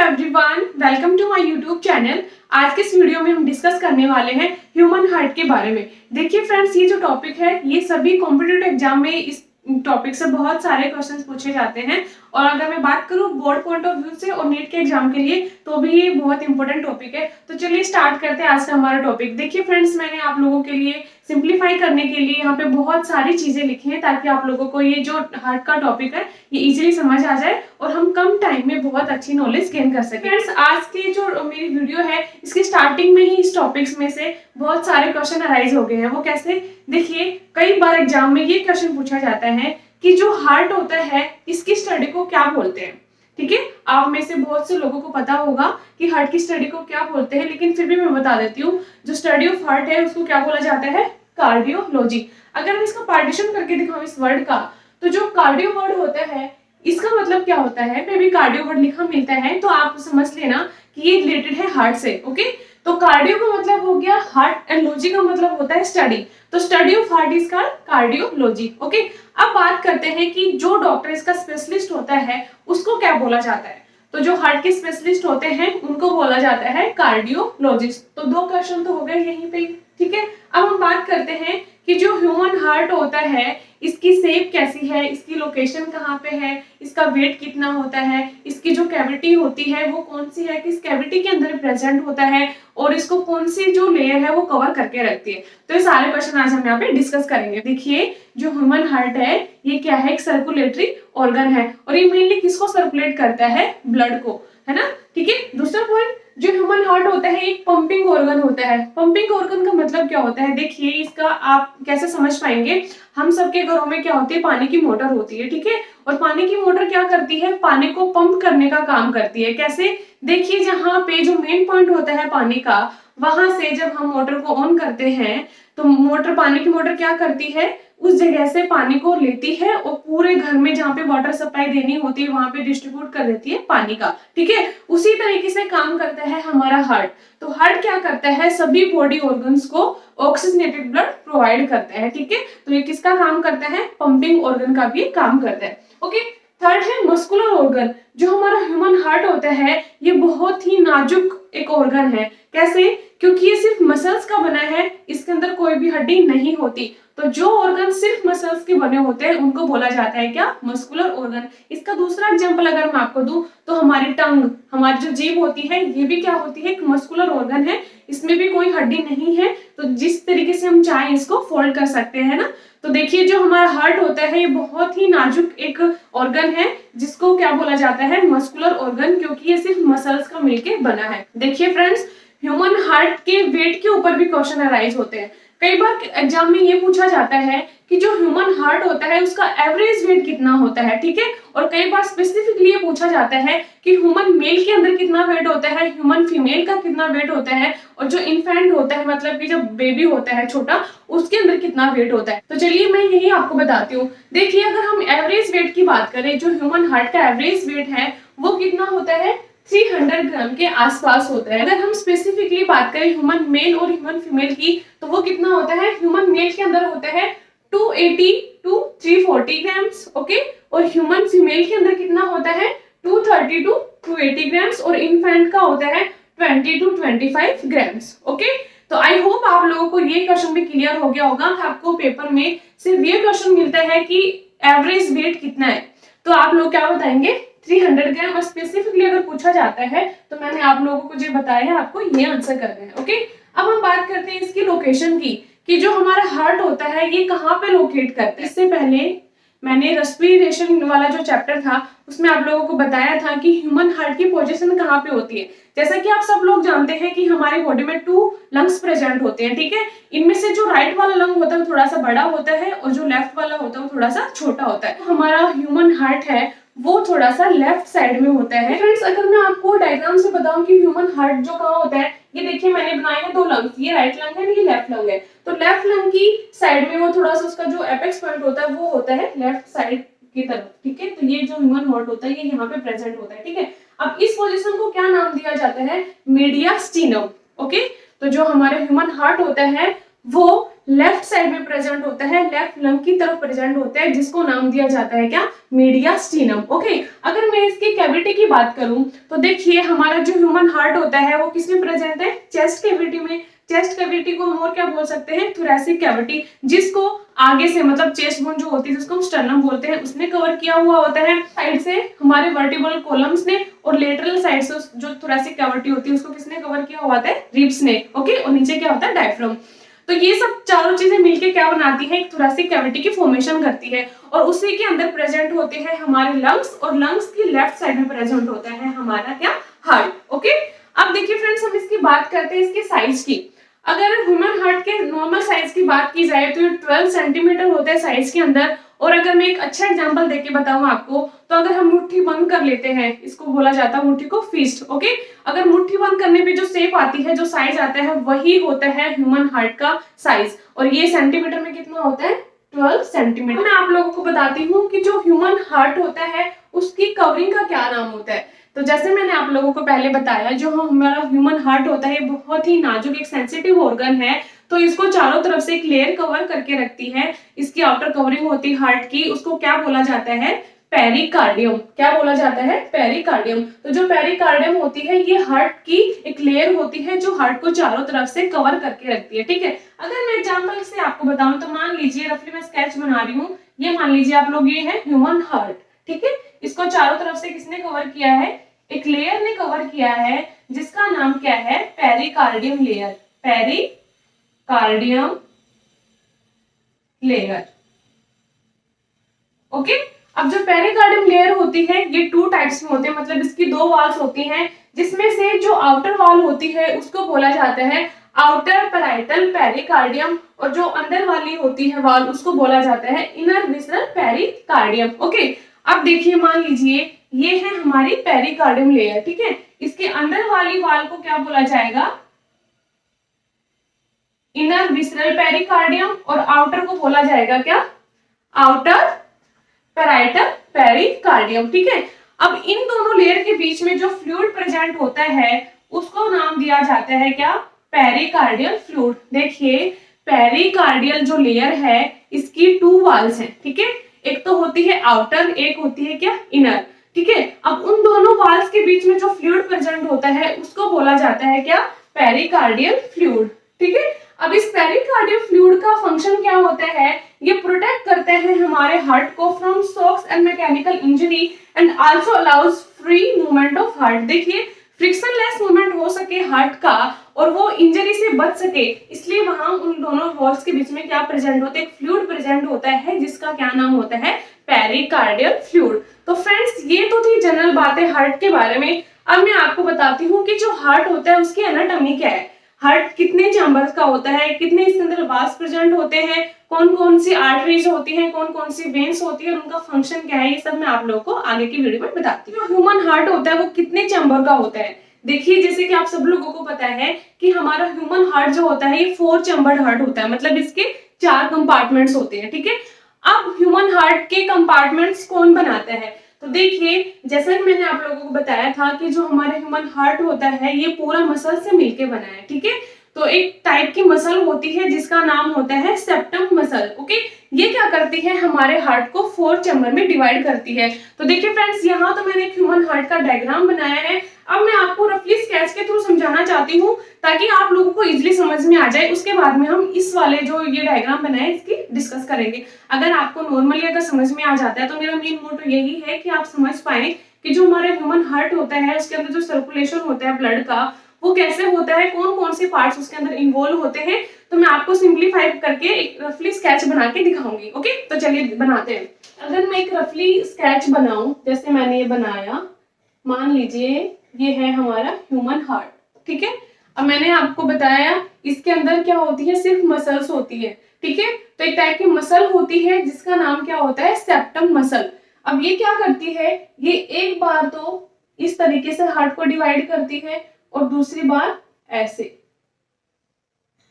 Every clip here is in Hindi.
Everyone, welcome to my YouTube channel. आज के इस वीडियो में हम डिस्कस करने वाले हैं ह्यूमन हार्ट के बारे में। देखिए फ्रेंड्स, ये जो टॉपिक है ये सभी कॉम्पिटिटिव एग्जाम में इस टॉपिक से बहुत सारे क्वेश्चंस पूछे जाते हैं। और अगर मैं बात करूं बोर्ड पॉइंट ऑफ व्यू से और नीट के एग्जाम के लिए तो भी ये बहुत इंपॉर्टेंट टॉपिक है। तो चलिए स्टार्ट करते हैं आज का हमारा टॉपिक। देखिए फ्रेंड्स, मैंने आप लोगों के लिए सिंप्लीफाई करने के लिए यहाँ पे बहुत सारी चीजें लिखी हैं ताकि आप लोगों को ये जो हार्ट का टॉपिक है ये इजीली समझ आ जाए और हम कम टाइम में बहुत अच्छी नॉलेज गेन कर सकें। फ्रेंड्स, आज की जो मेरी वीडियो है इसकी स्टार्टिंग में ही इस टॉपिक्स में से बहुत सारे क्वेश्चन अराइज हो गए हैं। वो कैसे? देखिए, कई बार एग्जाम में ये क्वेश्चन पूछा जाता है कि जो हार्ट होता है इसकी स्टडी को क्या बोलते हैं। ठीक है, आप में से बहुत से लोगों को पता होगा कि हार्ट की स्टडी को क्या बोलते हैं, लेकिन फिर भी मैं बता देती हूँ। जो स्टडी ऑफ हार्ट है उसको क्या बोला जाता है? कार्डियोलॉजी। अगर मैं इसका पार्टीशन करके दिखाऊं इस वर्ड का, तो जो कार्डियो वर्ड होता है इसका मतलब क्या होता है? मे भी कार्डियो वर्ड लिखा मिलता है तो आप समझ लेना कि ये रिलेटेड है हार्ट से। ओके, तो कार्डियो का मतलब हो गया हार्ट एंड लॉजी का मतलब होता है स्टडी। तो study of heart is called cardiology. Okay, अब बात करते हैं कि जो डॉक्टर इसका स्पेशलिस्ट होता है उसको क्या बोला जाता है। तो जो हार्ट के स्पेशलिस्ट होते हैं उनको बोला जाता है कार्डियोलॉजिस्ट। तो दो क्वेश्चन तो हो गए यहीं पे। ठीक है, अब हम बात करते हैं कि जो ह्यूमन हार्ट होता है इसकी शेप कैसी है, इसकी लोकेशन कहाँ पे है, इसका वेट कितना होता है, इसकी जो कैविटी होती है वो कौन सी है, किस कैविटी के अंदर प्रेजेंट होता है और इसको कौन सी जो लेयर है वो कवर करके रखती है। तो ये सारे क्वेश्चन आज हम यहाँ पे डिस्कस करेंगे। देखिए, जो ह्यूमन हार्ट है ये क्या है? एक सर्कुलेटरी ऑर्गन है और ये मेनली किसको सर्कुलेट करता है? ब्लड को, है ना। ठीक है, दूसरा पॉइंट, जो ह्यूमन हार्ट होता है एक पंपिंग ऑर्गन होता है। पंपिंग ऑर्गन का मतलब क्या होता है? देखिए, इसका आप कैसे समझ पाएंगे। हम सबके घरों में क्या होती है? पानी की मोटर होती है। ठीक है, और पानी की मोटर क्या करती है? पानी को पंप करने का काम करती है। कैसे? देखिए, जहाँ पे जो मेन पॉइंट होता है पानी का, वहां से जब हम मोटर को ऑन करते हैं तो मोटर, पानी की मोटर क्या करती है? उस जगह से पानी को लेती है और पूरे घर में जहाँ पे वाटर सप्लाई देनी होती है वहां पे डिस्ट्रीब्यूट कर देती है पानी का। ठीक है, उसी तरीके से काम करता है हमारा हार्ट। तो हार्ट क्या करता है? सभी बॉडी ऑर्गन्स को ऑक्सीजनेटेड ब्लड प्रोवाइड करता है। ठीक है, तो ये किसका काम करता है? पंपिंग ऑर्गन का भी काम करता है। ओके, थर्ड है मस्कुलर ऑर्गन। जो हमारा ह्यूमन हार्ट होता है ये बहुत ही नाजुक एक ऑर्गन है। कैसे? क्योंकि ये सिर्फ मसल्स का बना है, इसके अंदर कोई भी हड्डी नहीं होती। तो जो ऑर्गन सिर्फ मसल्स के बने होते हैं उनको बोला जाता है क्या? Muscular organ. इसका दूसरा एग्जांपल अगर मैं आपको दूं तो हमारी टंग, हमारी जो जीभ होती है ये भी क्या होती है? एक मस्कुलर ऑर्गन है, इसमें भी कोई हड्डी नहीं है। तो जिस तरीके से हम चाहें इसको फोल्ड कर सकते हैं ना। तो देखिए, जो हमारा हार्ट होता है ये बहुत ही नाजुक एक ऑर्गन है जिसको क्या बोला जाता है? मस्कुलर ऑर्गन, क्योंकि ये सिर्फ मसल्स का मिलके बना है। देखिए फ्रेंड्स, ह्यूमन हार्ट के वेट के ऊपर भी क्वेश्चन अराइज होते हैं। कई बार एग्जाम में ये पूछा जाता है कि जो ह्यूमन हार्ट होता है उसका एवरेज वेट कितना होता है। ठीक है, और कई बार स्पेसिफिकली ये पूछा जाता है कि ह्यूमन मेल के अंदर कितना वेट होता है, ह्यूमन फीमेल का कितना वेट होता है, और जो इन्फेंट होता है मतलब कि जब बेबी होता है छोटा उसके अंदर कितना वेट होता है। तो चलिए मैं यही आपको बताती हूँ। देखिए, अगर हम एवरेज वेट की बात करें, जो ह्यूमन हार्ट का एवरेज वेट है वो कितना होता है? 300 ग्राम के आसपास होता है। अगर हम स्पेसिफिकली बात करें ह्यूमन मेल और ह्यूमन फीमेल की तो वो कितना होता है? ह्यूमन मेल के अंदर होता है 280 टू 340 ग्राम्स। ओके, और ह्यूमन फीमेल के अंदर कितना होता है? 230 टू 280 ग्राम्स, और इन्फेंट का होता है 20 टू 25 ग्राम्स। ओके, तो आई होप आप लोगों को ये क्वेश्चन भी क्लियर हो गया होगा। आपको पेपर में सिर्फ ये क्वेश्चन मिलता है कि एवरेज वेट कितना है, तो आप लोग क्या बताएंगे? 300 ग्राम। और स्पेसिफिकली अगर पूछा जाता है तो मैंने आप लोगों को जो बताया है आपको ये आंसर करना है। ओके, अब हम बात करते हैं इसकी लोकेशन की, कि जो हमारा हार्ट होता है ये कहाँ पे लोकेट करता है। इससे पहले मैंने रेस्पिरेशन वाला जो चैप्टर था उसमें आप लोगों को बताया था कि ह्यूमन हार्ट की पोजीशन कहाँ पे होती है। जैसा कि आप सब लोग जानते हैं कि हमारी बॉडी में 2 लंग्स प्रेजेंट होते हैं। ठीक है, इनमें से जो राइट वाला लंग होता है वो थोड़ा सा बड़ा होता है और जो लेफ्ट वाला होता है वो थोड़ा सा छोटा होता है। हमारा ह्यूमन हार्ट है वो थोड़ा सा लेफ्ट साइड में होता है। फ्रेंड्स, अगर मैं आपको डायग्राम से बताऊं कि ह्यूमन हार्ट जो कहाँ होता है, ये देखिए मैंने बनाए हैं 2 लंग्स, ये राइट लंग है, ये लेफ्ट लंग है। तो लेफ्ट लंग की साइड में वो थोड़ा सा उसका जो एपेक्स पॉइंट होता है वो होता है लेफ्ट साइड की तरफ। ठीक है, तो ये जो ह्यूमन हार्ट होता है ये यहाँ पे प्रेजेंट होता है। ठीक है, अब इस पोजीशन को क्या नाम दिया जाता है? मीडियास्टिनम। ओके, तो जो हमारे ह्यूमन हार्ट होता है वो लेफ्ट साइड में प्रेजेंट होता है, लेफ्ट लंग की तरफ प्रेजेंट होता है, जिसको नाम दिया जाता है क्या, मीडियास्टिनम। ओके, अगर मैं इसकी कैविटी की बात करूं तो देखिए हमारा जो ह्यूमन हार्ट होता है वो किसमें प्रेजेंट है, चेस्ट कैविटी में। चेस्ट कैविटी को हम और क्या बोल सकते हैं, थोरैसिक कैविटी, जिसको आगे से मतलब चेस्ट बोन जो होती है जिसको हम स्टर्नम बोलते हैं उसने कवर किया हुआ होता है। साइड से हमारे वर्टिब्रल कॉलम्स ने, और लेटरल साइड से जो थोरैसिक कैविटी होती है उसको किसने कवर किया हुआ होता है, रिब्स ने। ओके, और नीचे क्या होता है, डायफ्राम। तो ये सब चारों चीजें मिलके क्या बनाती है, एक थोरैसिक कैविटी की फॉर्मेशन करती है, और उसी के अंदर प्रेजेंट होते हैं हमारे लंग्स, और लंग्स की लेफ्ट साइड में प्रेजेंट होता है हमारा क्या, हार्ट। ओके, अब देखिए फ्रेंड्स हम इसकी बात करते हैं इसके साइज की। अगर ह्यूमन हार्ट के नॉर्मल साइज की बात की जाए तो ये 12 सेंटीमीटर होता है साइज के अंदर। और अगर मैं एक अच्छा एग्जांपल देके बताऊं आपको, तो अगर हम मुट्ठी बंद कर लेते हैं, इसको बोला जाता है मुट्ठी को फिस्ट। ओके, अगर मुट्ठी बंद करने पे जो शेप आती है, जो साइज आता है, वही होता है ह्यूमन हार्ट का साइज। और ये सेंटीमीटर में कितना होता है, 12 सेंटीमीटर। मैं आप लोगों को बताती हूँ कि जो ह्यूमन हार्ट होता है उसकी कवरिंग का क्या नाम होता है। तो जैसे मैंने आप लोगों को पहले बताया, जो हमारा ह्यूमन हार्ट होता है बहुत ही नाजुक एक सेंसिटिव ऑर्गन है, तो इसको चारों तरफ से एक लेयर कवर करके रखती है। इसकी आउटर कवरिंग होती है हार्ट की, उसको क्या बोला जाता है, पेरिकार्डियम। क्या बोला जाता है, पेरिकार्डियम। तो जो पेरिकार्डियम होती है ये हार्ट की एक लेयर होती है जो हार्ट को चारों तरफ से कवर करके रखती है। ठीक है, अगर मैं एग्जांपल से आपको बताऊं तो मान लीजिए, रफली मैं स्केच बना रही हूँ, ये मान लीजिए आप लोग, ये है ह्यूमन हार्ट। ठीक है, इसको चारों तरफ से किसने कवर किया है, एक लेयर ने कवर किया है, जिसका नाम क्या है, pericardium layer. Pericardium layer. Okay, अब जो पेरिकार्डियम लेयर होती है ये 2 टाइप्स में होते हैं, मतलब इसकी 2 वॉल्स होती हैं, जिसमें से जो आउटर वॉल होती है उसको बोला जाता है आउटर पैराइटल पेरिकार्डियम, और जो अंदर वाली होती है वॉल उसको बोला जाता है इनर विसरल पेरिकार्डियम। ओके, अब देखिए मान लीजिए ये है हमारी पेरिकार्डियम लेयर। ठीक है, इसके अंदर वाली वॉल को क्या बोला जाएगा, इनर विसरल पेरिकार्डियम, और आउटर को बोला जाएगा क्या, आउटर पैराइटल पेरिकार्डियम। ठीक है, अब इन दोनों लेयर के बीच में जो फ्लूइड प्रेजेंट होता है उसको नाम दिया जाता है क्या, पेरिकार्डियल फ्लूइड। देखिए पेरिकार्डियल जो लेयर है इसकी 2 वॉल्स हैं। ठीक है, एक तो होती है आउटर, एक होती है क्या, इनर। ठीक है, अब उन दोनों वॉल्स के बीच में जो फ्लूइड प्रेजेंट होता है उसको बोला जाता है क्या, पेरिकार्डियल फ्लूइड। ठीक है, अब इस पेरिकार्डियल फ्लूइड का फंक्शन क्या होता है, ये प्रोटेक्ट करते हैं हमारे हार्ट को from shocks and mechanical injury, and also allows free movement of heart. देखिए फ्रिक्शनलेस मूवमेंट हो सके हार्ट का, और वो इंजरी से बच सके, इसलिए वहां उन दोनों वॉल्स के बीच में क्या प्रेजेंट होता है, एक फ्लूइड प्रेजेंट होता है, जिसका क्या नाम होता है, पेरिकार्डियल फ्लूइड। तो फ्रेंड्स ये तो थी जनरल बातें हार्ट के बारे में। अब मैं आपको बताती हूँ कि जो हार्ट होता है उसकी एनाटॉमी क्या है, हार्ट कितने चैम्बर्स का होता है, कितने इसके अंदर वाल्व्स प्रेजेंट होते हैं, कौन कौन सी आर्टरीज होती हैं, कौन कौन सी वेन्स होती है, उनका फंक्शन क्या है, ये सब मैं आप लोगों को आगे की वीडियो में बताती हूँ। जो ह्यूमन हार्ट होता है वो कितने चैम्बर का होता है, देखिए जैसे कि आप सब लोगों को पता है कि हमारा ह्यूमन हार्ट जो होता है ये 4 चैम्बर्ड हार्ट होता है, मतलब इसके 4 कंपार्टमेंट्स होते हैं। ठीक है, अब ह्यूमन हार्ट के कंपार्टमेंट्स कौन बनाता है, तो देखिए जैसा कि मैंने आप लोगों को बताया था कि जो हमारे ह्यूमन हार्ट होता है ये पूरा मसल से मिलके बना है। ठीक है, तो एक टाइप की मसल होती है जिसका नाम होता है सेप्टम मसल। ओके, ये क्या करती है, हमारे हार्ट को 4 चैम्बर में डिवाइड करती है। तो देखिए फ्रेंड्स, यहाँ तो मैंने एक ह्यूमन हार्ट का डायग्राम बनाया है। अब मैं आपको रफली स्केच के थ्रू समझाना चाहती हूँ ताकि आप लोगों को इजीली समझ में आ जाए। उसके बाद में हम इस वाले जो ये डायग्राम बनाए इसकी डिस्कस करेंगे। अगर आपको नॉर्मली अगर समझ में आ जाता है तो मेरा मेन मोटो यही है कि आप समझ पाए कि जो हमारा ह्यूमन हार्ट होता है उसके अंदर जो सर्कुलेशन होता है ब्लड का, वो कैसे होता है, कौन कौन से पार्ट्स उसके अंदर इन्वॉल्व होते हैं। तो मैं आपको सिंप्लीफाई करके एक रफली स्केच बना के दिखाऊंगी। ओके, तो चलिए बनाते हैं। अगर मैं एक रफली स्केच बनाऊं, जैसे मैंने ये बनाया, मान लीजिए ये है हमारा ह्यूमन हार्ट। ठीक है, अब मैंने आपको बताया इसके अंदर क्या होती है, सिर्फ मसल्स होती है। ठीक है, तो एक टाइप की मसल होती है जिसका नाम क्या होता है, सेप्टम मसल। अब ये क्या करती है, ये एक बार तो इस तरीके से हार्ट को डिवाइड करती है और दूसरी बार ऐसे।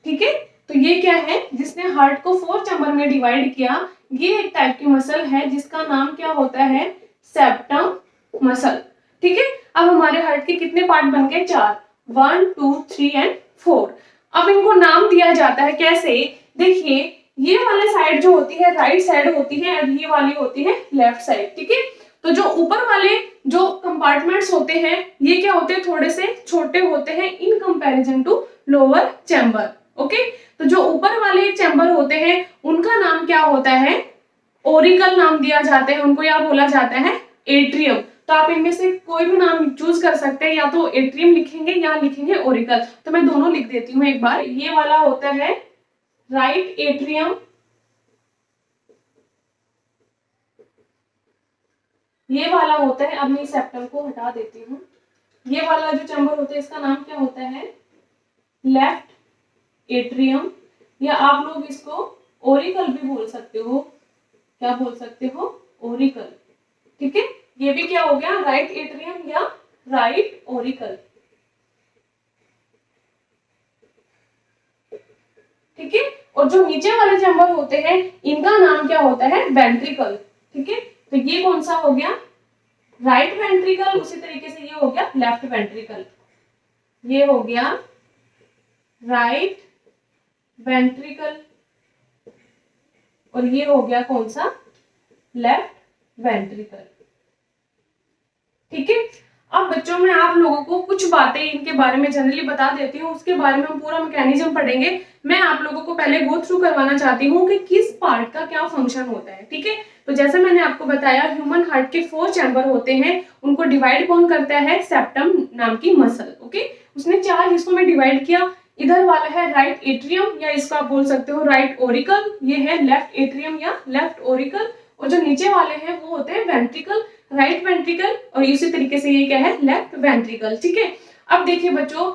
ठीक है, तो ये क्या है, जिसने हार्ट को 4 चैम्बर में डिवाइड किया, ये एक टाइप की मसल है जिसका नाम क्या होता है, सेप्टम मसल। ठीक है, अब हमारे हार्ट के कितने पार्ट बन गए, 4, 1 2 3 एंड 4। अब इनको नाम दिया जाता है कैसे, देखिए ये वाले साइड जो होती है राइट साइड होती है और ये वाली होती है लेफ्ट साइड, ठीक है। तो जो ऊपर वाले जो कंपार्टमेंट्स होते हैं ये क्या होते हैं, थोड़े से छोटे होते हैं in comparison to lower chamber, okay. तो जो ऊपर वाले चैम्बर होते हैं उनका नाम क्या होता है, ओरिकल नाम दिया जाता है उनको, या बोला जाता है एट्रियम। तो आप इनमें से कोई भी नाम चूज कर सकते हैं, या तो एट्रियम लिखेंगे या लिखेंगे ओरिकल। तो मैं दोनों लिख देती हूँ एक बार। ये वाला होता है राइट एट्रियम, ये वाला होता है, अब मैं इस सेप्टम को हटा देती हूँ, ये वाला जो चैम्बर होता है इसका नाम क्या होता है, लेफ्ट एट्रियम, या आप लोग इसको ओरिकल भी बोल सकते हो। क्या बोल सकते हो, ओरिकल, ठीक है। ये भी क्या हो गया, राइट एट्रियम या राइट ओरिकल, ठीक है। और जो नीचे वाले चैम्बर होते हैं इनका नाम क्या होता है, वेंट्रिकल, ठीक है। तो ये कौन सा हो गया, राइट वेंट्रिकल, उसी तरीके से ये हो गया लेफ्ट वेंट्रिकल, ये हो गया राइट वेंट्रिकल, और ये हो गया कौन सा, लेफ्ट वेंट्रिकल, ठीक है। अब बच्चों में आप लोगों को कुछ बातें इनके बारे में जनरली बता देती हूँ, उसके बारे में हम पूरा मैकेनिज्म पढ़ेंगे। मैं आप लोगों को पहले गो थ्रू करवाना चाहती हूँ कि किस पार्ट का क्या फंक्शन होता है, ठीक है। तो जैसे मैंने आपको बताया ह्यूमन हार्ट के 4 चैम्बर होते हैं, उनको डिवाइड कौन करता है, सेप्टम नाम की मसल, ओके। उसने 4 हिस्सों में डिवाइड किया। इधर वाला है राइट एट्रियम, या इसको आप बोल सकते हो राइट ओरिकल, ये है लेफ्ट एट्रियम या लेफ्ट ओरिकल, और जो नीचे वाले हैं वो होते हैं वेंट्रिकल, राइट वेंट्रिकल, और इसी तरीके से ये क्या है, लेफ्ट वेंट्रिकल, ठीक है। अब देखिए बच्चों,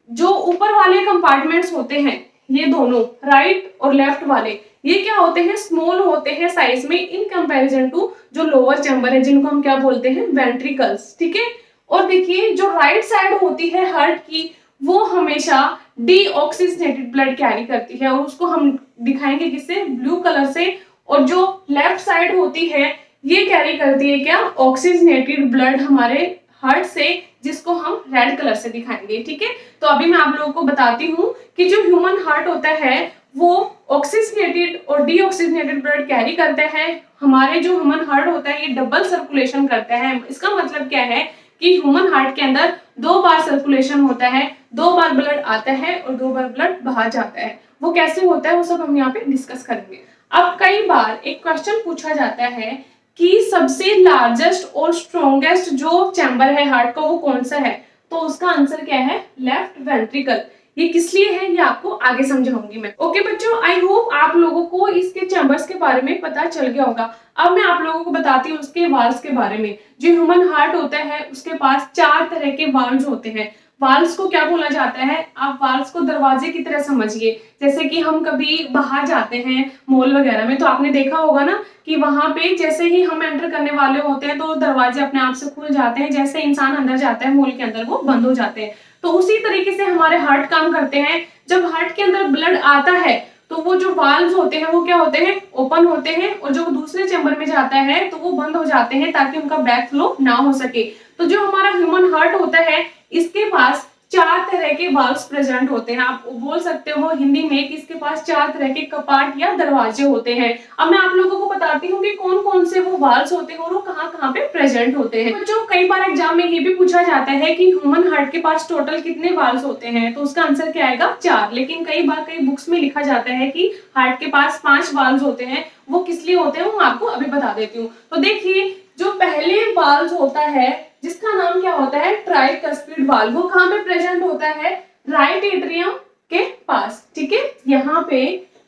जो ऊपर वाले कंपार्टमेंट्स होते हैं ये दोनों राइट और लेफ्ट वाले, ये क्या होते हैं, स्मॉल होते हैं साइज में इन कंपैरिजन टू जो लोअर चैम्बर है जिनको हम क्या बोलते हैं, वेंट्रिकल्स, ठीक है। और देखिए जो राइट साइड होती है हार्ट की वो हमेशा डीऑक्सीजनेटेड ब्लड कैरी करती है, और उसको हम दिखाएंगे किससे, ब्लू कलर से। और जो लेफ्ट साइड होती है ये कैरी करती है क्या, ऑक्सीजनेटेड ब्लड हमारे हार्ट से, जिसको हम रेड कलर से दिखाएंगे, ठीक है। तो अभी मैं आप लोगों को बताती हूँ कि जो ह्यूमन हार्ट होता है वो ऑक्सीजनेटेड और डीऑक्सीजनेटेड ब्लड कैरी करता है। हमारे जो ह्यूमन हार्ट होता है ये डबल सर्कुलेशन करता है। इसका मतलब क्या है कि ह्यूमन हार्ट के अंदर 2 बार सर्कुलेशन होता है, 2 बार ब्लड आता है और 2 बार ब्लड बाहर जाता है। वो कैसे होता है वो सब हम यहाँ पे डिस्कस करेंगे। अब कई बार एक क्वेश्चन पूछा जाता है कि सबसे लार्जेस्ट और स्ट्रॉन्गेस्ट जो चैम्बर है हार्ट का वो कौन सा है, तो उसका आंसर क्या है, लेफ्ट वेंट्रिकल। ये किस लिए है ये आपको आगे समझाऊंगी मैं, ओके बच्चों। आई होप आप लोगों को इसके चैम्बर्स के बारे में पता चल गया होगा। अब मैं आप लोगों को बताती हूँ उसके वाल्व्स के बारे में। जो ह्यूमन हार्ट होता है उसके पास 4 तरह के वाल्व्स होते हैं। वाल्व्स को क्या बोला जाता है, आप वाल्व्स को दरवाजे की तरह समझिए। जैसे कि हम कभी बाहर जाते हैं मॉल वगैरह में तो आपने देखा होगा ना कि वहां पे जैसे ही हम एंटर करने वाले होते हैं तो दरवाजे अपने आप से खुल जाते हैं, जैसे इंसान अंदर जाता है मॉल के अंदर वो बंद हो जाते हैं। तो उसी तरीके से हमारे हार्ट काम करते हैं। जब हार्ट के अंदर ब्लड आता है तो वो जो वाल्व्स होते हैं वो क्या होते हैं, ओपन होते हैं, और जो दूसरे चैम्बर में जाता है तो वो बंद हो जाते हैं ताकि उनका बैक फ्लो ना हो सके। तो जो हमारा ह्यूमन हार्ट होता है इसके पास 4 तरह के वाल्व्स प्रेजेंट होते हैं। आप बोल सकते हो हिंदी में कि इसके पास 4 तरह के कपाट या दरवाजे होते हैं। अब मैं आप लोगों को बताती हूँ कि कौन कौन से वो वाल्व्स होते हैं और वो कहाँ कहाँ पे प्रेजेंट होते हैं। बच्चों कई बार एग्जाम में ये भी पूछा जाता है कि ह्यूमन हार्ट के पास टोटल कितने वाल्व्स होते हैं, तो उसका आंसर क्या आएगा, 4। लेकिन कई बार कई बुक्स में लिखा जाता है कि हार्ट के पास 5 वाल्व्स होते हैं। वो किस लिए होते हैं वो आपको अभी बता देती हूँ। तो देखिए जो पहले वाल्व होता है जिसका नाम क्या होता है, ट्राइकस्पिड वाल्व, वो कहाँ पे प्रेजेंट होता है, राइट एट्रियम के पास, ठीक है। यहाँ पे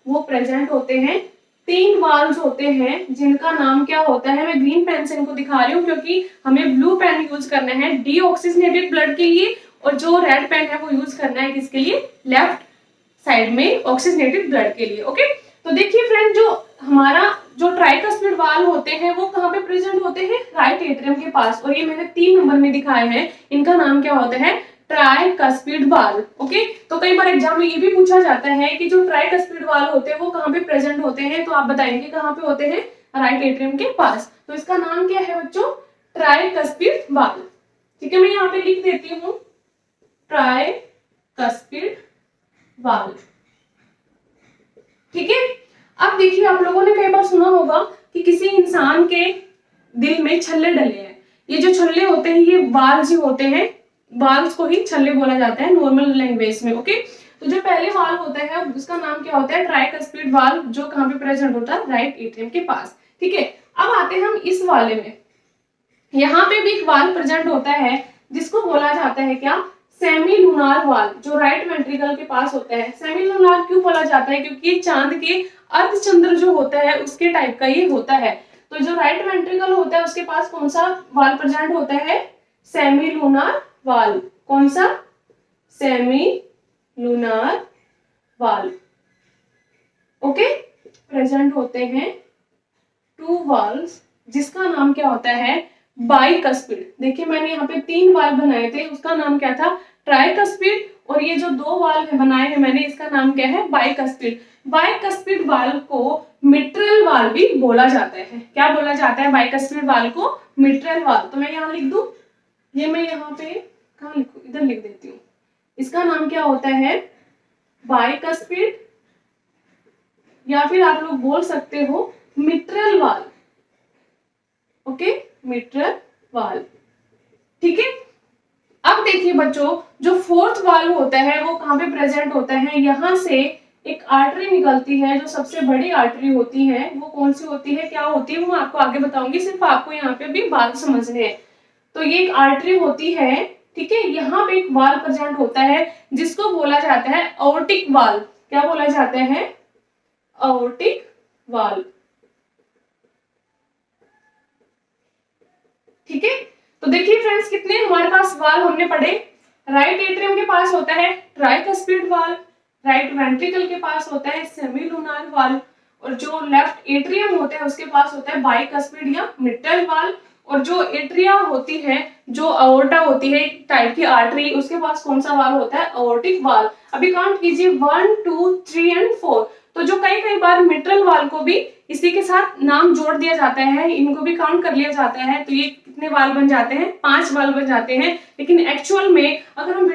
वो प्रेजेंट होते हैं। 3 वाल्व्स होते हैं जिनका नाम क्या होता है, मैं ग्रीन पेन से इनको दिखा रही हूँ क्योंकि हमें ब्लू पेन यूज करना है डीऑक्सीजनेटेड ब्लड के लिए, और जो रेड पेन है वो यूज करना है किसके लिए, लेफ्ट साइड में ऑक्सीजनेटेड ब्लड के लिए, ओके। तो देखिए फ्रेंड जो हमारा जो ट्राइकस्पिड वाल्व होते हैं वो कहाँ पे प्रेजेंट होते हैं, राइट एट्रियम के पास, और ये मैंने 3 नंबर में दिखाए हैं। इनका नाम क्या होता है, ट्राइकस्पिड वाल्व, ओके। तो कई बार एग्जाम में ये भी पूछा जाता है कि जो ट्राइकस्पिड वाल्व होते हैं वो कहाँ पे प्रेजेंट होते हैं, तो आप बताएंगे कहाँ पे होते हैं, राइट एट्रियम के पास। तो इसका नाम क्या है बच्चों, ट्राइकस्पिड वाल्व, ठीक है। मैं यहाँ पे लिख देती हूँ ट्राइकस्पिड वाल्व, ठीक है। अब देखिए, आप लोगों ने कई बार सुना होगा कि किसी इंसान के दिल में छल्ले डले हैं। ये जो छल्ले होते हैं ये वाल्स ही होते हैं, वाल्स को ही छल्ले बोला जाता है नॉर्मल लैंग्वेज में। ओके, तो जो पहले वाल्व होता है उसका नाम क्या होता है? ट्राइकस्पिड वाल्व, जो कहाँ पे प्रेजेंट होता है? राइट एट्रियम के पास। ठीक है, अब आते हैं हम इस वाले में। यहाँ पे भी एक वाल्व प्रेजेंट होता है जिसको बोला जाता है क्या? सेमी लूनार वाल्व, जो राइट वेंट्रिकल के पास होता है। सेमी लूनार क्यों बोला जाता है? क्योंकि चांद के अर्धचंद्र जो होता है उसके टाइप का ये होता है। तो जो राइट वेंट्रिकल होता है उसके पास कौन सा वाल्व प्रेजेंट होता है? Semi lunar valve. कौन सा? Semi lunar valve. Okay, present होते हैं टू वाल्व्स जिसका नाम क्या होता है? बाइकस्पिड। देखिए, मैंने यहाँ पे 3 वाल्व बनाए थे, उसका नाम क्या था? ट्राइकस्पिड। और ये जो 2 वाल्व बनाए हैं मैंने, इसका नाम क्या है? बाइकस्पिड। बाइकस्पिड वाल्व को मिट्रल वाल्व भी बोला जाता है। क्या बोला जाता है बाइकस्पिड वाल्व को? Mitral valve. तो मैं यहाँ लिख दूं, ये मैं यहाँ पे कहाँ लिखूं? इधर लिख देती हूँ। इसका नाम क्या होता है? बाइकस्पिड, या फिर आप लोग बोल सकते हो mitral valve. Okay, mitral valve. ठीक है, अब देखिए बच्चों, जो फोर्थ वाल्व होता है वो कहाँ पे प्रेजेंट होता है? यहाँ से एक आर्टरी निकलती है, जो सबसे बड़ी आर्टरी होती है। वो कौन सी होती है, क्या होती है, वो मैं आपको आगे बताऊंगी। सिर्फ आपको यहाँ पे भी बात समझने हैं। तो ये एक आर्टरी होती है, ठीक है। यहाँ पे एक वाल्व प्रेजेंट होता है जिसको बोला जाता है अओर्टिक वाल्व। क्या बोला जाता है? अओर्टिक वाल्व। ठीक है, तो देखिए फ्रेंड्स, कितने हमारे पास वाल्व हमने पढ़े। राइट एट्रियम के पास होता है ट्राइकस्पिड वाल्व, राइट वेंट्रिकल के पास होता है सेमी लूनार वाल्व, और जो लेफ्ट एट्रियम होता है उसके पास होता है बाइकस्पिड या मिट्रल वाल्व। और जो एट्रिया होती है, जो अओर्टा होती है टाइप की आर्टरी, उसके पास कौन सा वाल्व होता है? अओर्टिक वाल्व। अभी काउंट कीजिए 1 2 3 एंड 4। तो जो कई बार मिट्रल वाल्व को भी इसी के साथ नाम जोड़ दिया जाता है, इनको भी काउंट कर लिया जाता है। तो ये कितने वाल्व बन जाते हैं? 5 वाल्व बन जाते हैं। लेकिन एक्चुअल में अगर हम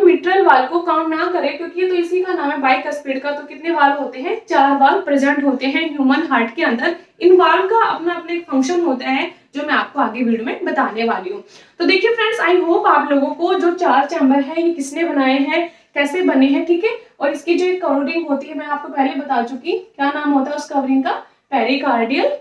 मिट्रल वाल्व को काउंट ना करें, क्योंकि ये तो इसी का नाम है बाइकस्पिड का, तो कितने वाल्व होते हैं? 4 वाल्व प्रेजेंट होते हैं ह्यूमन हार्ट के अंदर। इन वाल्व का अपना अपना एक फंक्शन होता है जो मैं आपको आगे वीडियो में बताने वाली हूँ। तो देखिए फ्रेंड्स, आई होप आप लोगों को जो 4 चैम्बर है ये किसने बनाए हैं, कैसे बने हैं, ठीक है। और इसकी जो एक कवरिंग होती है मैं आपको पहले बता चुकी, क्या नाम होता है उस कवरिंग का? Pericardial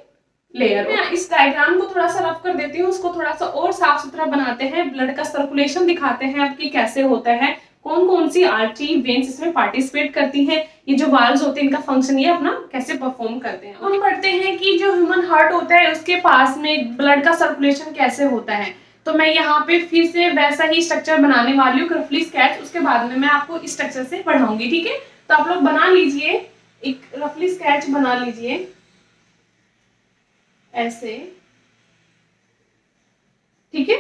layer. मैं इस डायग्राम को थोड़ा सा रफ कर देती हूँ, उसको थोड़ा सा और साफ सुथरा बनाते हैं, ब्लड का सर्कुलेशन दिखाते हैं आपकी कैसे होता है, कौन कौन सी आर्टरी वेन्स इसमें पार्टिसिपेट करती हैं, ये जो वाल्व्स होते हैं इनका फंक्शन ये अपना कैसे परफॉर्म करते हैं। हम पढ़ते हैं कि जो ह्यूमन हार्ट होता है उसके पास में ब्लड का सर्कुलेशन कैसे होता है। तो मैं यहाँ पे फिर से वैसा ही स्ट्रक्चर बनाने वाली हूँ, रफली स्केच। उसके बाद में मैं आपको इस स्ट्रक्चर से पढ़ाऊंगी, ठीक है। तो आप लोग बना लीजिए, एक रफली स्केच बना लीजिए ऐसे, ठीक है।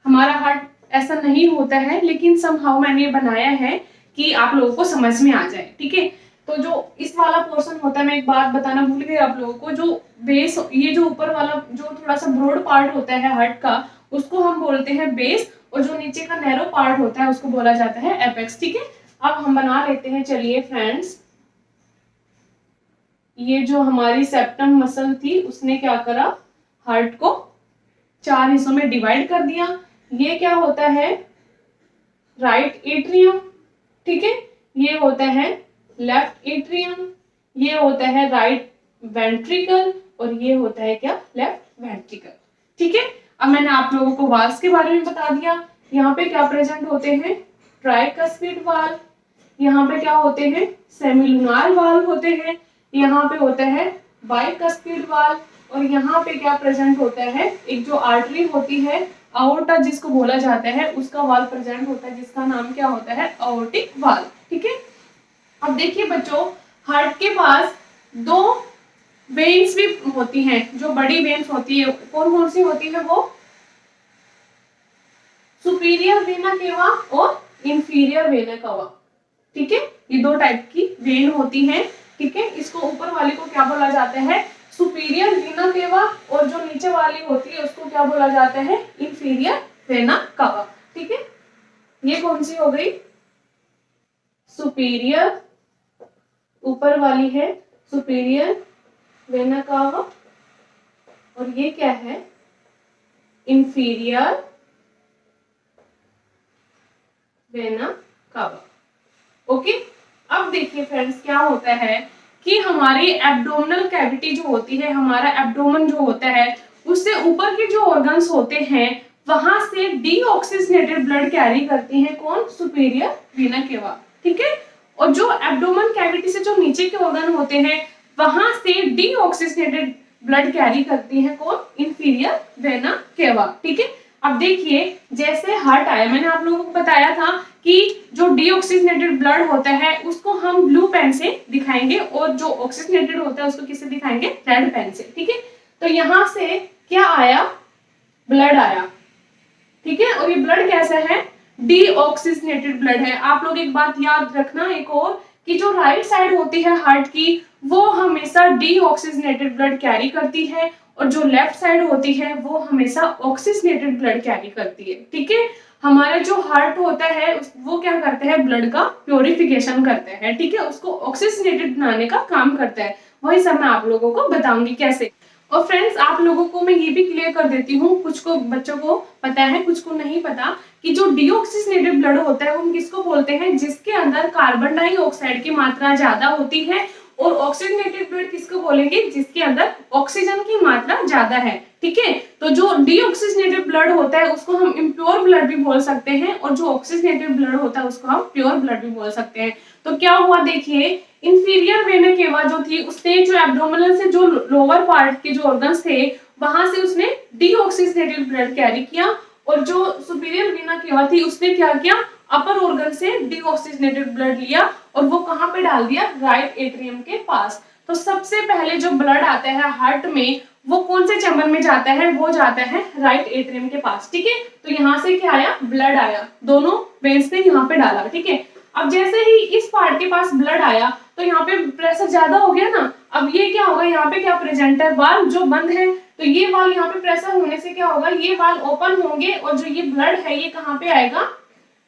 हमारा हार्ट ऐसा नहीं होता है, लेकिन समहाउ मैंने बनाया है कि आप लोगों को समझ में आ जाए, ठीक है। तो जो इस वाला पोर्शन होता है, मैं एक बात बताना भूल गई आप लोगों को, जो बेस, ये जो ऊपर वाला जो थोड़ा सा ब्रॉड पार्ट होता है हार्ट का, उसको हम बोलते हैं बेस, और जो नीचे का नैरो पार्ट होता है उसको बोला जाता है एपेक्स, ठीक है। अब हम बना लेते हैं, चलिए फ्रेंड्स। ये जो हमारी सेप्टम मसल थी उसने क्या करा? हार्ट को 4 हिस्सों में डिवाइड कर दिया। ये क्या होता है? राइट एट्रियम, ठीक है। ये होता है लेफ्ट एट्रियम, ये होता है राइट वेंट्रिकल, और ये होता है क्या? लेफ्ट वेंट्रिकल, ठीक है। अब मैंने आप लोगों को वाल्व्स के बारे में बता दिया। यहाँ पे क्या प्रेजेंट होते हैं? Tricuspid valve. यहाँ पे क्या होते हैं? सेमिलुनार वाल्व होते हैं। यहाँ पे होता है बाइकस्पिड वाल्व। और यहाँ पे क्या प्रेजेंट होता है? एक जो आर्टरी होती है अओर्टा जिसको बोला जाता है, उसका वाल्व प्रेजेंट होता है जिसका नाम क्या होता है? अओर्टिक वाल्व, ठीक है। अब देखिए बच्चों, हार्ट के पास 2 वेन्स भी होती हैं, जो बड़ी वेन्स होती है। कौन कौन सी होती है वो? सुपीरियर वेना केवा और इंफीरियर वेना केवा, ठीक है। ये 2 टाइप की वेन होती हैं, ठीक है। इसको ऊपर वाली को क्या बोला जाता है? सुपीरियर वेना केवा, और जो नीचे वाली होती है उसको क्या बोला जाता है? इंफीरियर वेना केवा, ठीक है। ये कौन सी हो गई? सुपीरियर ऊपर वाली है सुपीरियर वेना कावा और ये क्या है, इंफीरियर वेना कावा। ओके, अब देखिए फ्रेंड्स क्या होता है कि हमारी एब्डोमिनल कैविटी जो होती है, हमारा एब्डोमेन जो होता है, उससे ऊपर के जो ऑर्गन्स होते हैं वहां से डीऑक्सीजनेटेड ब्लड कैरी करती है कौन, सुपीरियर वेना केवा। ठीक है, और जो एब्डोमेन कैविटी से जो नीचे के ऑर्गन होते हैं वहां से डीऑक्सीजनेटेड ब्लड कैरी करती है कौन, इंफीरियर वेना केवा। ठीक है, अब देखिए जैसे हार्ट आया, मैंने आप लोगों को बताया था कि जो डीऑक्सीजनेटेड ब्लड होता है उसको हम ब्लू पेन से दिखाएंगे और जो ऑक्सीजनेटेड होता है उसको किससे दिखाएंगे, रेड पेन से। ठीक है, तो यहां से क्या आया, ब्लड आया। ठीक है, और ये ब्लड कैसा है, डीऑक्सीजनेटेड ब्लड है। आप लोग एक बात याद रखना एक और, कि जो राइट साइड होती है हार्ट की वो हमेशा डीऑक्सीजनेटेड ब्लड कैरी करती है और जो लेफ्ट साइड होती है वो हमेशा ऑक्सीजनेटेड ब्लड कैरी करती है। ठीक है, हमारा जो हार्ट होता है वो क्या करता है, ब्लड का प्योरिफिकेशन करता है। ठीक है, उसको ऑक्सीजनेटेड बनाने का काम करता है। वही सब मैं आप लोगों को बताऊंगी कैसे। और फ्रेंड्स आप लोगों को मैं ये भी क्लियर कर देती हूँ, कुछ को बच्चों को पता है कुछ को नहीं पता, कि जो डीऑक्सीजनेटेड ब्लड होता है वो किसको बोलते हैं, जिसके अंदर कार्बन डाइऑक्साइड की मात्रा ज्यादा होती है। और ऑक्सीजनेटेड ब्लड किसको बोलेंगे, जिसके अंदर ऑक्सीजन की मात्रा ज्यादा है। ठीक है, तो जो डीऑक्सीजनेटेड ब्लड होता है उसको हम इम्प्योर ब्लड भी बोल सकते हैं और जो ऑक्सीजनेटेड ब्लड होता है उसको हम प्योर ब्लड भी बोल सकते हैं। तो क्या हुआ देखिए, इंफीरियर वेना केवा जो थी उसने जो एब्डोमिनल से जो लोअर पार्ट के जो ऑर्गन्स थे वहां से उसने डीऑक्सीजनेटेड ब्लड कैरी किया, और जो सुपीरियर वेना केवा थी उसने क्या किया, अपर ऑर्गन से डीऑक्सीजनेटेड ब्लड लिया और वो कहां पे डाल दिया, राइट एट्रियम के पास। तो सबसे पहले जो ब्लड आता है हार्ट में वो कौन से चैम्बर में जाता है, वो जाता है राइट एट्रियम के पास। ठीक है, तो यहाँ से क्या आया, ब्लड आया, दोनों वेन्स ने यहाँ पे डाला। ठीक है, अब जैसे ही इस पार्ट के पास ब्लड आया तो यहाँ पे प्रेशर ज्यादा हो गया ना। अब ये क्या होगा, यहाँ पे क्या प्रेजेंट है, वाल्व जो बंद है, तो ये वाल्व यहाँ पे प्रेशर होने से क्या होगा, ये वाल्व ओपन होंगे और जो ये ब्लड है ये कहाँ पे आएगा,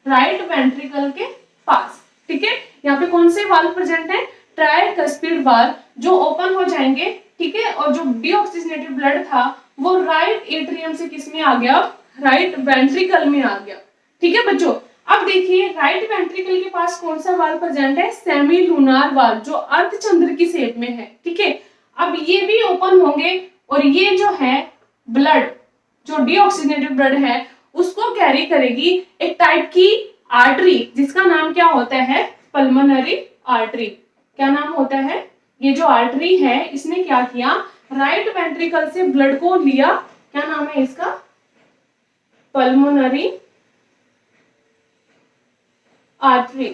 राइट वेंट्रिकल के पास। ठीक है, यहाँ पे कौन से वाल्व प्रेजेंट है, ट्राइकस्पिड वाल्व, जो ओपन हो जाएंगे। ठीक है, और जो डीऑक्सीजनेटेड ब्लड था वो राइट एट्रियम से किस में आ गया, राइट वेंट्रिकल में आ गया। ठीक है बच्चों, अब देखिए राइट वेंट्रिकल के पास कौन सा वाल्व प्रेजेंट है, सेमी लूनार वाल्व, जो अर्धचंद्र की शेप में है। ठीक है, अब ये भी ओपन होंगे और ये जो है ब्लड, जो डीऑक्सीजनेटेड ब्लड है उसको कैरी करेगी एक टाइप की आर्टरी, जिसका नाम क्या होता है, पल्मोनरी आर्टरी। क्या नाम होता है, ये जो आर्टरी है इसने क्या किया, राइट वेंट्रिकल से ब्लड को लिया, क्या नाम है इसका, पल्मोनरी आर्टरी।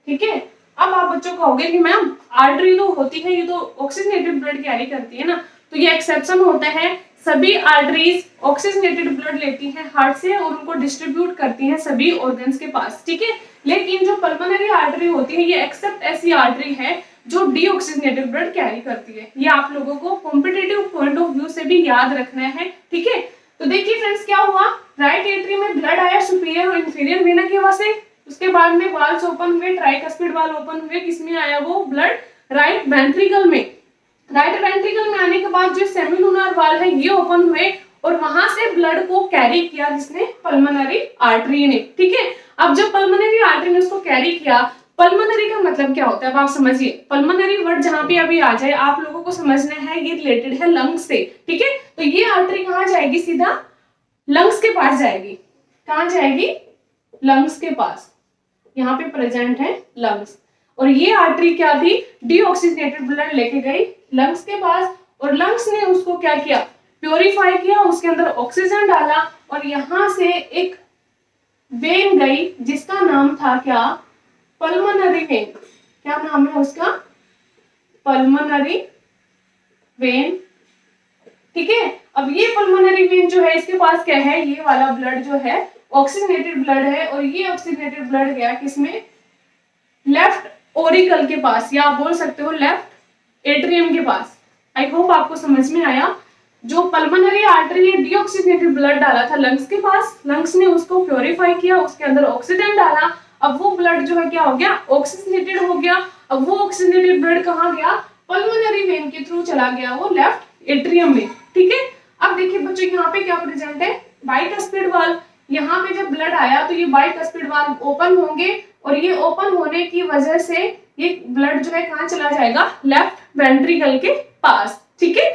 ठीक है, अब आप बच्चों कहोगे कि मैम आर्टरी तो होती है, ये तो ऑक्सीजनेटेड ब्लड कैरी करती है ना, तो ये एक्सेप्शन होता है। सभी आर्टरीज ऑक्सीजनेटेड ब्लड लेती हैं हार्ट से और उनको डिस्ट्रीब्यूट करती हैं सभी ऑर्गन्स के पास। ठीक है, लेकिन जो पल्मोनरी आर्टरी होती है ये एक्सेप्ट ऐसी आर्टरी है जो डीऑक्सीजनेटेड ब्लड कैरी करती है। ये आप लोगों को कॉम्पिटिटिव पॉइंट ऑफ व्यू से भी याद रखना है। ठीक है, तो देखिए फ्रेंड्स क्या हुआ, राइट एट्रियम में ब्लड आया सुपीरियर और इंफीरियर वेना केवा से, उसके बाद में वाल्व्स ओपन हुए, ट्राइकस्पिड वाल्व ओपन हुए, किसमें आया वो ब्लड, राइट वेंट्रिकल में। राइट वेंट्रिकल में आने के बाद जो सेमिलुनर वाल्व है ये ओपन हुए और वहां से ब्लड को कैरी किया जिसने, पल्मोनरी आर्टरी ने। ठीक है, अब जब पल्मोनरी आर्टरी ने उसको कैरी किया, पल्मोनरी का मतलब क्या होता है अब आप समझिए। पल्मोनरी वर्ड जहां पे अभी आ जाए आप लोगों को समझना है, ये रिलेटेड है लंग्स से। ठीक है, तो ये आर्टरी कहाँ जाएगी, सीधा लंग्स के पास जाएगी। कहाँ जाएगी, लंग्स के पास, यहाँ पे प्रेजेंट है लंग्स। और ये आर्टरी क्या थी, डीऑक्सीजनेटेड ब्लड लेके गई लंग्स के पास और लंग्स ने उसको क्या किया, प्योरीफाई किया, उसके अंदर ऑक्सीजन डाला और यहां से एक वेन गई जिसका नाम था क्या, पल्मोनरी वेन। क्या नाम है उसका, पल्मोनरी वेन। ठीक है, अब ये पल्मोनरी वेन जो है इसके पास क्या है, ये वाला ब्लड जो है ऑक्सीजनेटेड ब्लड है और ये ऑक्सीजनेटेड ब्लड गया किसमें, लेफ्ट ओरिकल के पास, या आप बोल सकते हो लेफ्ट एट्रियम के पास। आई होप आपको समझ में आया। जो पल्मोनरी आर्टरी ने डीऑक्सीजनेटेड ब्लड डाला था लंग्स के पास, लंग्स ने उसको प्योरीफाई किया, उसके अंदर ऑक्सीजन डाला, अब वो ब्लड जो है क्या हो गया, ऑक्सीजनेटेड हो गया। अब वो ऑक्सीजनेटेड ब्लड कहाँ गया, पल्मोनरी वेन के थ्रू चला गया वो लेफ्ट एट्रियम में, ठीक है। अब देखिए बच्चों यहाँ पे क्या प्रेजेंट है, बाइकस्पिड वाल्व। यहाँ पे जब ब्लड आया तो ये बाइकस्पिड वाल्व ओपन होंगे और ये ओपन होने की वजह से ये ब्लड जो है कहाँ चला जाएगा, लेफ्ट वेंट्रिकल के पास, ठीक है।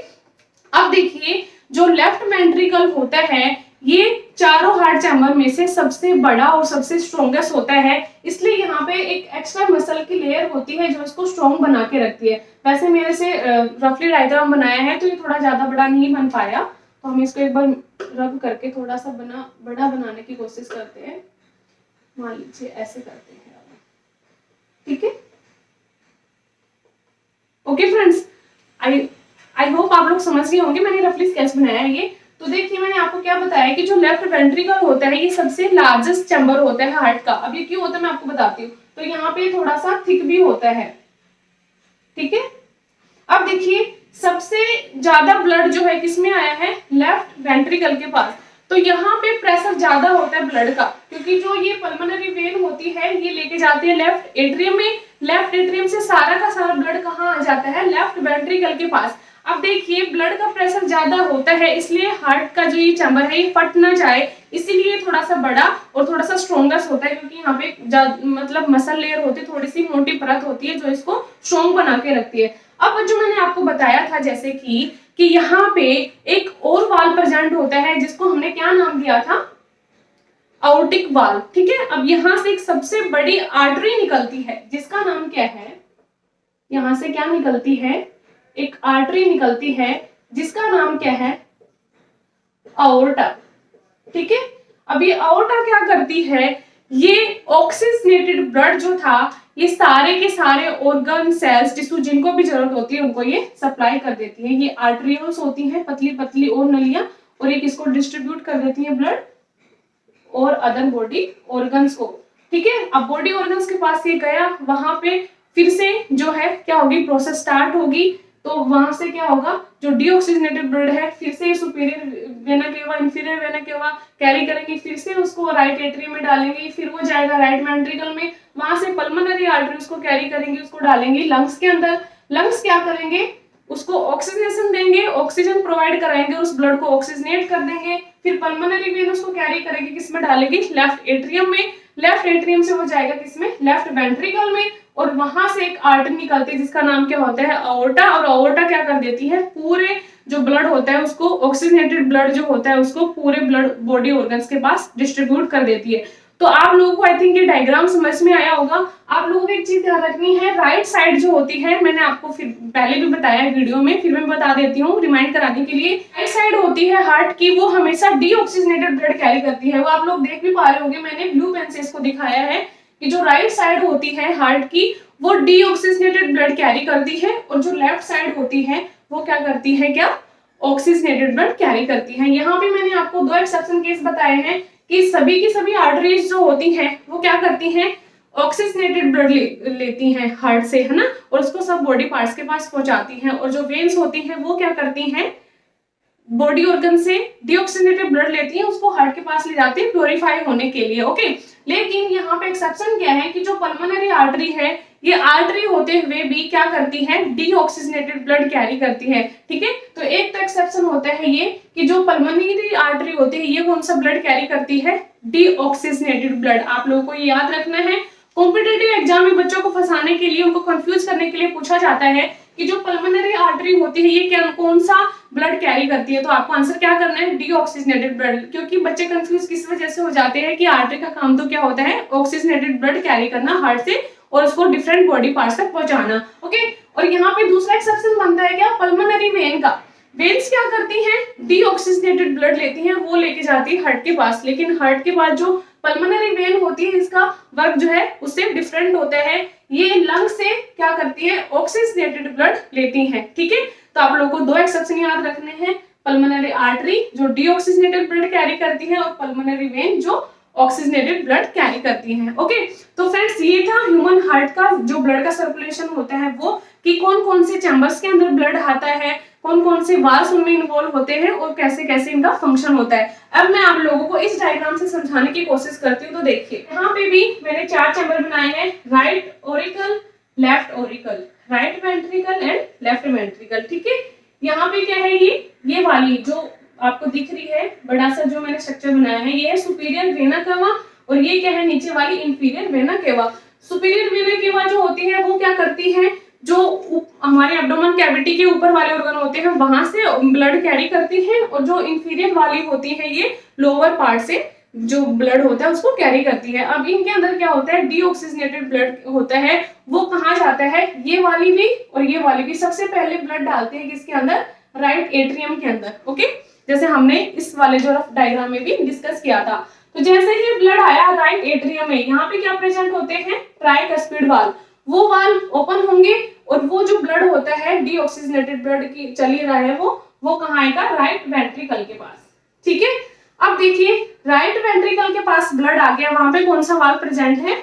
अब देखिए जो लेफ्ट वेंट्रिकल होता है ये चारों हार्ट चैम्बर में से सबसे बड़ा और सबसे स्ट्रॉन्गेस्ट होता है, इसलिए यहाँ पे एक एक्स्ट्रा मसल की लेयर होती है जो इसको स्ट्रॉन्ग बना के रखती है। वैसे मेरे से रफली डायग्राम बनाया है तो ये थोड़ा ज्यादा बड़ा नहीं बन पाया, तो हम इसको एक बार रब करके थोड़ा सा बड़ा बनाने की कोशिश करते हैं। मान लीजिए ऐसे करते हैं, ठीक है। ओके फ्रेंड्स, आई होप आप लोग समझ गए होंगे, मैंने रफली स्केच बनाया है ये। तो देखिए मैंने आपको क्या बताया कि जो लेफ्ट वेंट्रिकल होता है ये सबसे लार्जेस्ट चैम्बर होता है हार्ट का। अब ये क्यों होता है मैं आपको बताती हूँ। तो यहाँ पे थोड़ा सा थिक भी होता है, ठीक है। अब देखिए सबसे ज्यादा ब्लड जो है किसमें आया है, लेफ्ट वेंट्रिकल के पास। तो यहाँ पे प्रेशर ज्यादा होता है ब्लड का, क्योंकि जो ये पल्मोनरी वेन होती है ये लेके जाती है लेफ्ट एट्रियम में। लेफ्ट एट्रियम से सारा का सारा ब्लड कहाँ आ जाता है, लेफ्ट वेंट्रिकल के पास। अब देखिए ब्लड का प्रेशर ज्यादा होता है, इसलिए हार्ट का जो ये चैम्बर है ये फट ना जाए, इसीलिए थोड़ा सा बड़ा और थोड़ा सा स्ट्रॉन्गेस्ट होता है, क्योंकि यहाँ पे मतलब मसल लेयर होती है, थोड़ी सी मोटी परत होती है जो इसको स्ट्रॉन्ग बना के रखती है। अब जो मैंने आपको बताया था जैसे कि यहाँ पे एक और वाल्व प्रेजेंट होता है जिसको हमने क्या नाम दिया था, आउटिक वाल्व, ठीक है। अब यहाँ से एक सबसे बड़ी आर्टरी निकलती है जिसका नाम क्या है, यहाँ से क्या निकलती है, एक आर्टरी निकलती है जिसका नाम क्या है, आओर्टा, ठीक है। अब ये आओर्टा क्या करती है, ये ऑक्सीजनेटेड ब्लड जो था ये सारे के सारे ऑर्गन सेल्स टिश्यू जिनको भी जरूरत होती है उनको ये सप्लाई कर देती है। ये आर्टरियोल्स होती हैं पतली पतली और नलियां, और एक इसको डिस्ट्रीब्यूट कर देती है ब्लड और अदर बॉडी ऑर्गन्स को, ठीक है। अब बॉडी ऑर्गन्स के पास ये गया, वहां पे फिर से जो है क्या होगी, प्रोसेस स्टार्ट होगी। तो वहां से क्या होगा, जो डीऑक्सीजनेटेड ब्लड है फिर से superior vena cava inferior vena cava carry करेंगे, फिर से उसको राइट एट्रियम में डालेंगे, फिर वो जाएगा राइट वेंट्रिकल में, वहां से पल्मोनरी आर्टरी उसको कैरी करेंगे, उसको डालेंगे लंग्स के अंदर। लंग्स क्या करेंगे, उसको ऑक्सीजनेशन देंगे, ऑक्सीजन प्रोवाइड कराएंगे, उस ब्लड को ऑक्सीजनेट कर देंगे, फिर पल्मोनरी वेन उसको कैरी करेंगे, किसमें डालेंगे, लेफ्ट एट्रियम में। लेफ्ट एट्रियम से वो जाएगा किसमें, लेफ्ट वेंट्रिकल में, और वहां से एक आर्टरी निकलती है जिसका नाम क्या होता है, आओर्टा। और आओर्टा क्या कर देती है, पूरे जो ब्लड होता है उसको, ऑक्सीजनेटेड ब्लड जो होता है उसको पूरे ब्लड बॉडी ऑर्गन्स के पास डिस्ट्रीब्यूट कर देती है। तो आप लोगों को आई थिंक ये डायग्राम समझ में आया होगा। आप लोगों को एक चीज ध्यान रखनी है, राइट साइड जो होती है, मैंने आपको फिर पहले भी बताया वीडियो में, फिर मैं बता देती हूँ रिमाइंड कराने के लिए। राइट साइड होती है हार्ट की, वो हमेशा डीऑक्सीजनेटेड ब्लड कैरी करती है। वो आप लोग देख भी पा रहे होंगे, मैंने ब्लू पेन से इसको दिखाया है कि जो राइट साइड होती है हार्ट की वो डीऑक्सीजनेटेड ब्लड कैरी करती है, और जो लेफ्ट साइड होती है वो क्या करती है, क्या ऑक्सीजनेटेड ब्लड कैरी करती है। यहाँ पे मैंने आपको दो एक्सेप्शन केस बताए हैं कि सभी की सभी आर्टरीज जो होती हैं वो क्या करती हैं, ऑक्सीजनेटेड ब्लड लेती हैं हार्ट से, है ना, और उसको सब बॉडी पार्ट्स के पास पहुंचाती हैं। और जो वेन्स होती हैं वो क्या करती हैं, बॉडी ऑर्गन से डीऑक्सीजनेटेड ब्लड लेती हैं, उसको हार्ट के पास ले जाती है प्योरीफाई होने के लिए, ओके। लेकिन यहाँ पे एक्सेप्शन क्या है कि जो पल्मोनरी आर्टरी है ये आर्टरी होते हुए भी क्या करती है, डीऑक्सीजनेटेड ब्लड कैरी करती है, ठीक है। तो एक तो एक्सेप्शन होता है ये कि जो पल्मोनरी आर्टरी होती है ये कौन सा ब्लड कैरी करती है, डीऑक्सीजनेटेड ब्लड। आप लोगों को ये याद रखना है, कॉम्पिटिटिव एग्जाम में बच्चों को फंसाने के लिए, उनको कंफ्यूज करने के लिए पूछा जाता है कि जो पल्मोनरी आर्टरी होती है ये क्या कौन सा ब्लड कैरी करती है, तो आपको आंसर क्या करना है, डीऑक्सीजनेटेड ब्लड। क्योंकि बच्चे कंफ्यूज किस वजह से हो जाते हैं कि आर्टरी का काम तो क्या होता है, ऑक्सीजनेटेड ब्लड कैरी करना हार्ट से और उसको डिफरेंट बॉडी पार्ट्स तक पहुंचाना, ओके। और यहाँ पे दूसरा एक्सेप्शन बनता है क्या, पल्मोनरी वेन का। वेन्स क्या करती हैं, डीऑक्सीजनेटेड ब्लड लेती हैं, वो लेके जाती है हार्ट के पास। लेकिन हार्ट के पास जो पल्मोनरी वेन होती है इसका वर्क जो है उससे डिफरेंट होता है, ये लंग से क्या करती है, ऑक्सीजनेटेड ब्लड लेती हैं, ठीक है। तो आप लोगों को दो एक्सेप्शन याद रखने हैं, पल्मोनरी आर्टरी जो डीऑक्सीजनेटेड ब्लड कैरी करती है, और पल्मोनरी वेन जो ऑक्सीजनेटेड ब्लड कैरी करती हैं, ओके। तो फ्रेंड्स ये था ह्यूमन हार्ट का जो ब्लड का सर्कुलेशन होता है वो, कि कौन कौन से चैम्बर्स के अंदर ब्लड आता है, कौन कौन से वाल्व्स उनमें इन्वॉल्व होते हैं और कैसे कैसे इनका फंक्शन होता है। अब मैं आप लोगों को इस डायग्राम से समझाने की कोशिश करती हूँ। तो देखिए यहाँ पे भी मैंने 4 चैम्बर बनाए हैं, right auricle, left auricle, right ventricle and left ventricle. ठीक है, यहाँ पे क्या है, ये वाली जो आपको दिख रही है बड़ा सा जो मैंने स्ट्रक्चर बनाया है, ये है सुपीरियर वेना केवा और ये क्या है नीचे वाली inferior vena cava. Superior vena cava जो होती है वो क्या करती है, जो हमारे एब्डोमेन कैविटी के ऊपर वाले ऑर्गन होते हैं वहां से ब्लड कैरी करती है, और जो इंफीरियर वाली होती है ये लोअर पार्ट से जो ब्लड होता है उसको कैरी करती है। अब इनके अंदर क्या होता है, डीऑक्सीजनेटेड ब्लड होता है, वो कहाँ जाता है, ये वाली भी और ये वाली भी सबसे पहले ब्लड डालते हैं किसके अंदर, राइट एट्रियम के अंदर। ओके, जैसे हमने इस वाले जो रफ डायग्राम में भी डिस्कस किया था। तो जैसे ही ब्लड आया राइट एट्रियम में, यहाँ पे क्या प्रेजेंट होते हैं, ट्राइकस्पिड वाल्व, वो वाल्व ओपन होंगे और वो जो ब्लड होता है डीऑक्सीजनेटेड ब्लड की चल ही रहा है वो कहाँ आएगा, राइट वेंट्रिकल के पास। ठीक है, अब देखिए राइट वेंट्रिकल के पास ब्लड आ गया, वहां पे कौन सा वाल्व प्रेजेंट है,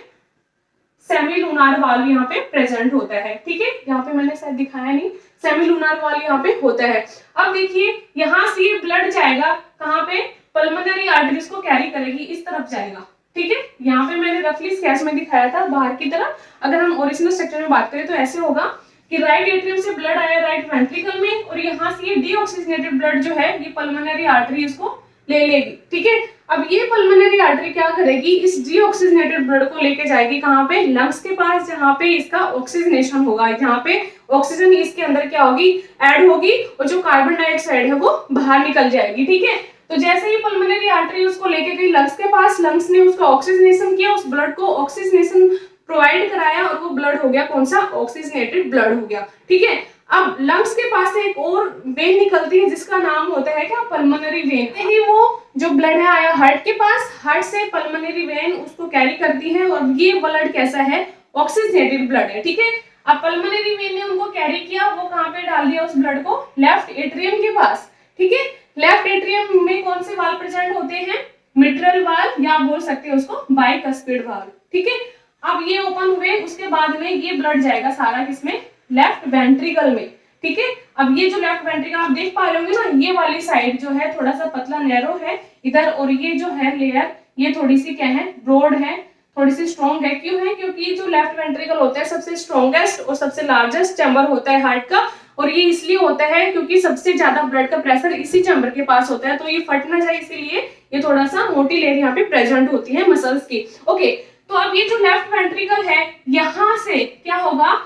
सेमीलुनार वाल्व यहाँ पे प्रेजेंट होता है। ठीक है, यहाँ पे मैंने शायद दिखाया नहीं, सेमीलुनार वाल्व यहाँ पे होता है। अब देखिए यहाँ से ये ब्लड जाएगा कहाँ पे, पल्मोनरी आर्टरीज को कैरी करेगी, इस तरफ जाएगा। ठीक है, यहाँ पे मैंने रफली स्केच में दिखाया था बाहर की तरफ। अगर हम ओरिजिनल स्ट्रक्चर में बात करें तो ऐसे होगा कि राइट एट्रियम से ब्लड आया राइट वेंट्रिकल में, और यहाँ से ये डीऑक्सीजनेटेड ब्लड जो है ये पल्मोनरी आर्टरी इसको ले लेगी। ठीक है, अब ये पल्मोनरी आर्टरी क्या करेगी, इस डीऑक्सीजनेटेड ब्लड को लेके जाएगी कहाँ पे, लंग्स के पास, जहाँ पे इसका ऑक्सीजनेशन होगा, जहाँ पे ऑक्सीजन इसके अंदर क्या होगी, ऐड होगी, और जो कार्बन डाइऑक्साइड है वो बाहर निकल जाएगी। ठीक है, तो जैसे ही पल्मोनरी आर्टरी उसको लेके गई लंग्स के पास, लंग्स ने उसका ऑक्सीजनेशन किया, उस ब्लड को ऑक्सीजनेशन प्रोवाइड कराया और वो ब्लड हो गया कौन सा, ऑक्सीजनेटेड ब्लड हो गया। ठीक है, अब लंग्स के पास से एक और वेन निकलती है जिसका नाम होता है क्या, पल्मोनरी वेन। ही वो जो ब्लड है आया हार्ट के पास, हार्ट से पल्मोनरी वेन उसको कैरी करती है, और ये ब्लड कैसा है, ऑक्सीजनेटेड ब्लड है। ठीक है, अब पल्मोनरी वेन ने उनको कैरी किया, वो कहाँ पे डाल दिया उस ब्लड को, लेफ्ट एट्रियम के पास। ठीक है, लेफ्ट एट्रियम में कौन से वाल्व प्रेजेंट होते हैं, मिट्रल वाल्व, या बोल सकते हैं उसको बाइकस्पिड वाल्व। ठीक है, अब ये ओपन हुए, उसके बाद में ये ब्लड जाएगा सारा किसमें, लेफ्ट वेंट्रिकल में। ठीक है, अब ये जो लेफ्ट वेंट्रिकल आप देख पा रहे होंगे ना, ये वाली साइड जो है थोड़ा सा पतला नैरो है इधर, और ये जो है लेयर ये थोड़ी सी क्या है, ब्रॉड है, थोड़ी सी स्ट्रॉन्ग है। क्यों है, क्योंकि ये जो लेफ्ट वेंट्रिकल होता है सबसे स्ट्रॉन्गेस्ट और सबसे लार्जेस्ट चैम्बर होता है हार्ट का, और ये इसलिए होता है क्योंकि सबसे ज्यादा ब्लड का प्रेशर इसी चैम्बर के पास होता है, तो ये फट ना जाए इसीलिए ये थोड़ा सा मोटी लेयर यहाँ पे प्रेजेंट होती है मसल्स की। ओके, तो अब ये जो लेफ्ट वेंट्रिकल है यहाँ से क्या होगा,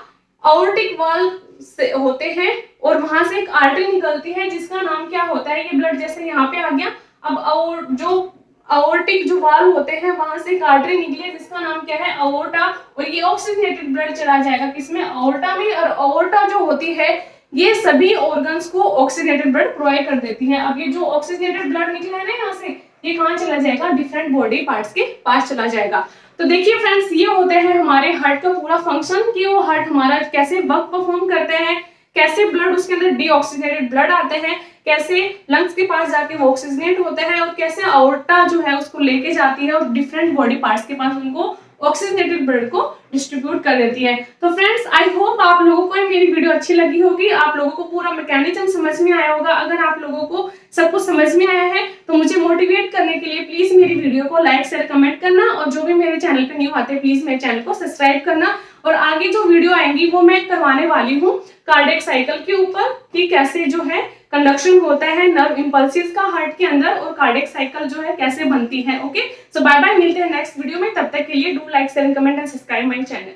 आर्टिक वाल्व से होते हैं, और वहां से एक आर्टरी निकलती है जिसका नाम क्या होता है, ये ब्लड जैसे यहाँ पे आ गया, अब और जो आर्टिक जो वाल्व होते हैं वहां से एक आर्टरी निकली है जिसका नाम क्या है, अओर्टा, और ये ऑक्सीजनेटेड ब्लड चला जाएगा किसमें, अओर्टा में, और अओर्टा जो होती है ये सभी ऑर्गन्स को ऑक्सीजनेटेड ब्लड प्रोवाइड कर देती है। अब ये जो ऑक्सीजनेटेड ब्लड निकला है ना यहाँ से, ये कहाँ चला जाएगा, डिफरेंट बॉडी पार्ट्स के पास चला जाएगा। तो देखिए फ्रेंड्स, ये होते हैं हमारे हार्ट का पूरा फंक्शन कि वो हार्ट हमारा कैसे वर्क परफॉर्म करते हैं, कैसे ब्लड उसके अंदर डीऑक्सीजनेटेड ब्लड आते हैं, कैसे लंग्स के पास जाके वो ऑक्सीजनेट होता है, और कैसे आउर्टा जो है उसको लेके जाती है और डिफरेंट बॉडी पार्ट्स के पास उनको ऑक्सीजनेटेड ब्लड को डिस्ट्रीब्यूट कर देती है। तो फ्रेंड्स, आई होप आप लोगों को मेरी वीडियो अच्छी लगी होगी, आप लोगों को पूरा मैकेनिज्म समझ में आया होगा। अगर आप लोगों को सब कुछ समझ में आया है तो मुझे मोटिवेट करने के लिए प्लीज मेरी वीडियो को लाइक शेयर कमेंट करना, और जो भी मेरे चैनल पे न्यू आते हैं प्लीज मेरे चैनल को सब्सक्राइब करना। और आगे जो वीडियो आएंगी वो मैं करवाने वाली हूँ कार्डियक साइकिल के ऊपर, कि कैसे जो है कंडक्शन होता है नर्व इंपल्सेस का हार्ट के अंदर, और कार्डियक साइकिल जो है कैसे बनती है। ओके, सो बाय बाय, मिलते हैं नेक्स्ट वीडियो में, तब तक के लिए do like share comment and subscribe my channel.